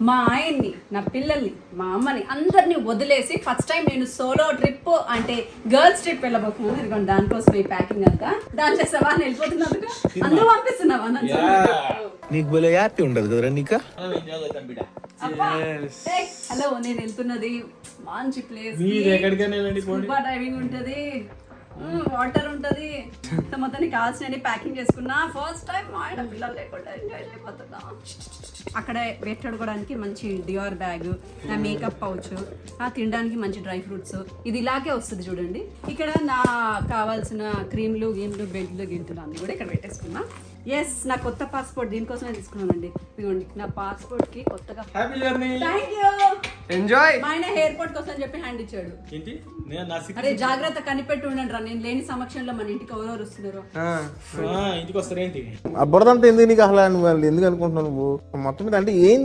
మా ఆయన్ని, నా పిల్లల్ని, మా అమ్మని అందరినీ వదిలేసి ఫస్ట్ టైం నేను సోలో ట్రిప్ అంటే గర్ల్స్ ట్రిప్ వెళ్ళబోతున్నాను. ఇదిగోండి దానికోసం ఈ ప్యాకింగ్ అంతా. దాని చేస్తావా అని వెళ్ళిపోతున్నావు, అందరూ పంపిస్తున్నావా? నీకు భలే హ్యాపీ ఉండదు కదరా నీకు. హలో, నేను వెళ్తున్నది మంచి ప్లేస్, స్కూబా డ్రైవింగ్ ఉంటది, వాటర్ ఉంటది, మొత్తానికి కావాల్సిన ప్యాకింగ్ చేసుకున్నా. ఫస్ట్ టైం మా ఆయన పిల్లలు లేకుండా ఎంజాయ్ అయిపోతున్నా. అక్కడ వెట్టడుకోవడానికి మంచి డియోర్ బ్యాగ్, నా మేకప్ పౌచ్, తినడానికి మంచి డ్రై ఫ్రూట్స్, ఇది ఇలాగే వస్తుంది చూడండి. ఇక్కడ నా కావాల్సిన క్రీమ్లు, గీమ్లు, బెడ్లు, గింటులు అన్ని కూడా ఇక్కడ పెట్టేసుకున్నా. ఎస్, నా కొత్త పాస్పోర్ట్ దీనికోసమే తీసుకున్నానండి. ఇదిగోండి నా పాస్పోర్ట్ కి కొత్తగా ఎంజాయ్. మా ఆయన ఎయిర్పోర్ట్ కోసం చెప్పి హ్యాండ్ ఇచ్చాడు. అరే జాగ్రత్త, కనిపెట్టి ఉండండి రా, నేను లేని సమక్షంలో మన ఇంటికి ఎవరెవరు వస్తున్నారు. ఇంటికి వస్తారేంటి? ఆ బురదంతా ఎందుకు నీకు అసలు, నువ్వు ఎందుకు అనుకుంటున్నావు నువ్వు మొత్తం మీద? అంటే ఏంది